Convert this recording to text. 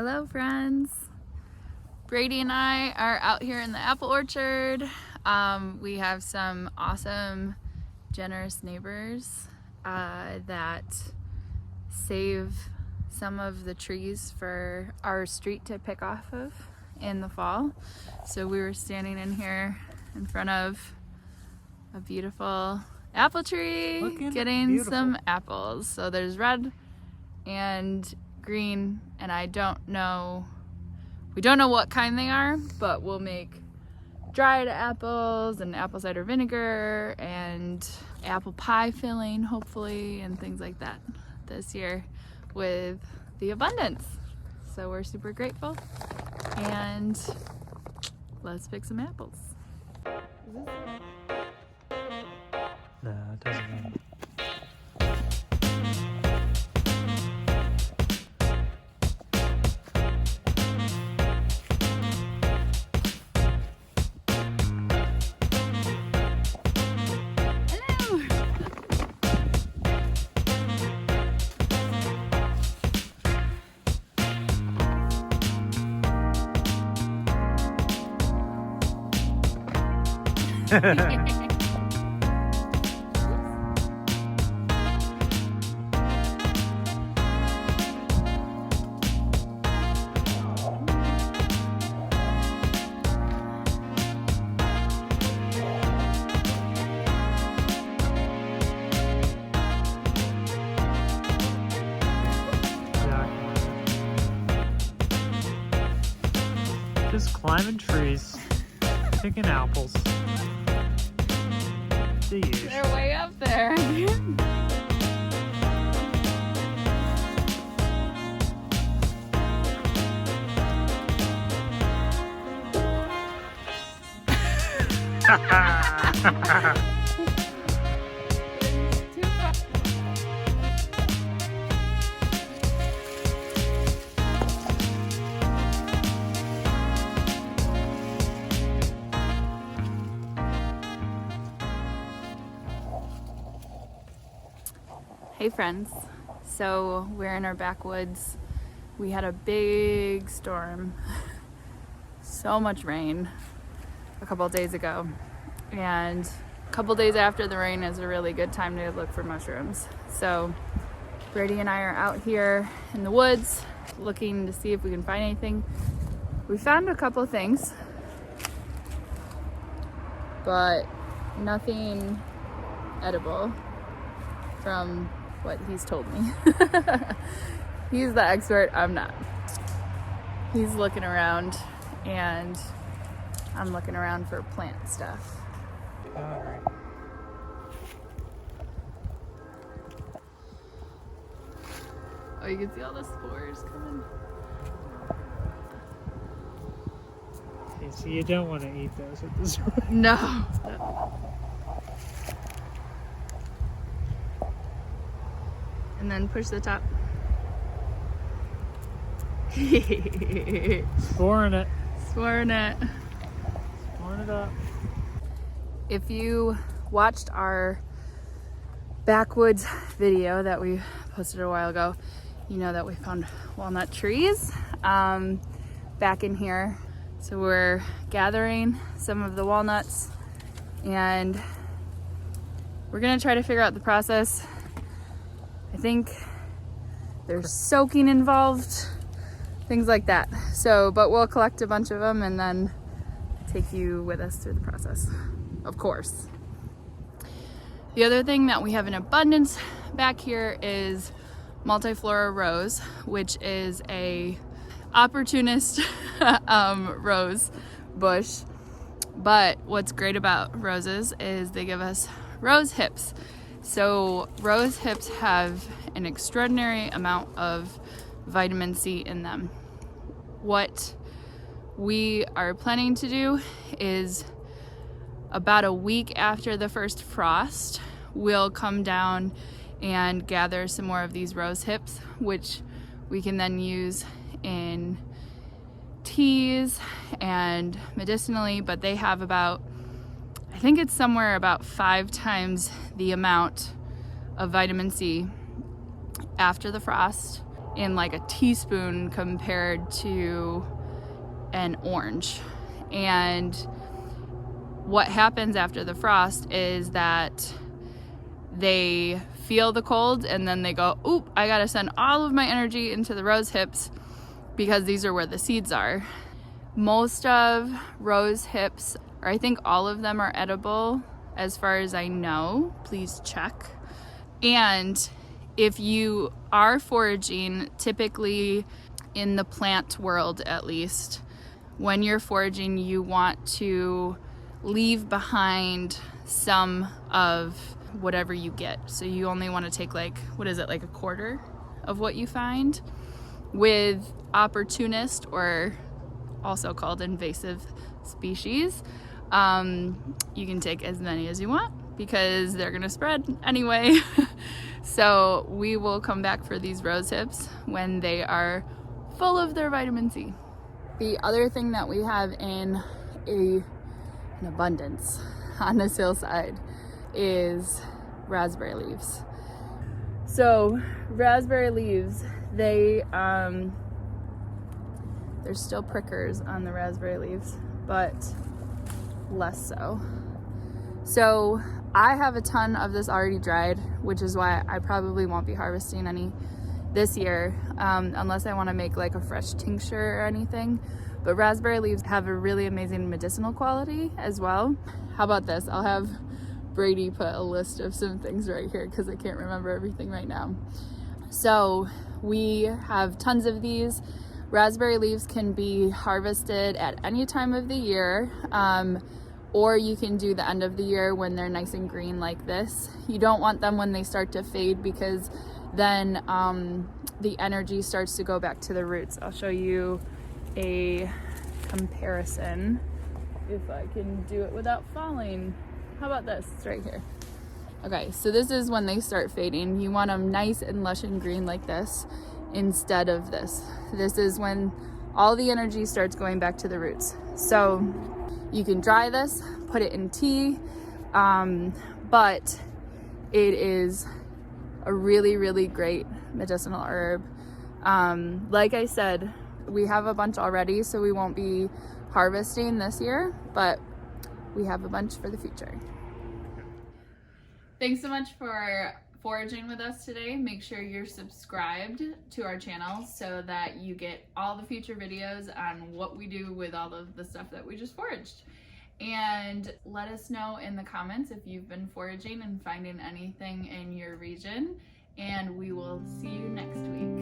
Hello friends! Brady and I are out here in the apple orchard. We have some awesome, generous neighbors that save some of the trees for our street to pick off of in the fall. So we were standing in here in front of a beautiful apple tree getting some apples. So there's red and green, and we don't know what kind they are, but we'll make dried apples and apple cider vinegar and apple pie filling, hopefully, and things like that this year with the abundance. So we're super grateful, and let's pick some apples. No, it doesn't matter. Just climbing trees, picking apples. The usual. They're way up there. Hey friends, so we're in our backwoods. We had a big storm, so much rain a couple days ago, and a couple days after the rain is a really good time to look for mushrooms. So Brady and I are out here in the woods looking to see if we can find anything. We found a couple things, but nothing edible from what he's told me. He's the expert, I'm not. He's looking around and I'm looking around for plant stuff. Alright. Oh, you can see all the spores coming. Okay, so you don't want to eat those at this point. No. And then push the top. Sporing it. Sporing it. Sporing it up. If you watched our backwoods video that we posted a while ago, you know that we found walnut trees back in here. So we're gathering some of the walnuts and we're gonna try to figure out the process. I think there's soaking involved, things like that. So, but we'll collect a bunch of them and then take you with us through the process, of course. The other thing that we have in abundance back here is multiflora rose, which is a opportunist rose bush. But what's great about roses is they give us rose hips. So rose hips have an extraordinary amount of vitamin C in them. What we are planning to do is about a week after the first frost, we'll come down and gather some more of these rose hips, which we can then use in teas and medicinally, but they have about, I think it's somewhere about 5 times the amount of vitamin C after the frost in like a teaspoon compared to an orange. And what happens after the frost is that they feel the cold and then they go, oop, I gotta send all of my energy into the rose hips because these are where the seeds are. Most of rose hips, or I think all of them, are edible as far as I know. Please check. And if you are foraging, typically in the plant world at least, when you're foraging, you want to leave behind some of whatever you get. So you only want to take like, what is it, like a quarter of what you find. With opportunist, or also called invasive species, you can take as many as you want because they're gonna spread anyway. So we will come back for these rose hips when they are full of their vitamin C. The other thing that we have in an abundance on this hillside is raspberry leaves. So raspberry leaves, there's still prickers on the raspberry leaves, but less so. So I have a ton of this already dried, which is why I probably won't be harvesting any this year, unless I want to make like a fresh tincture or anything. But raspberry leaves have a really amazing medicinal quality as well. How about this? I'll have Brady put a list of some things right here because I can't remember everything right now. So we have tons of these. Raspberry leaves can be harvested at any time of the year, or you can do the end of the year when they're nice and green like this. You don't want them when they start to fade because then the energy starts to go back to the roots. I'll show you a comparison if I can do it without falling. How about this? It's right here. Okay, so this is when they start fading. You want them nice and lush and green like this instead of this. This is when all the energy starts going back to the roots. So you can dry this, put it in tea, but it is a really, really great medicinal herb. Like I said, we have a bunch already, so we won't be harvesting this year, but we have a bunch for the future. Thanks so much for foraging with us today. Make sure you're subscribed to our channel so that you get all the future videos on what we do with all of the stuff that we just foraged. And let us know in the comments if you've been foraging and finding anything in your region, and we will see you next week.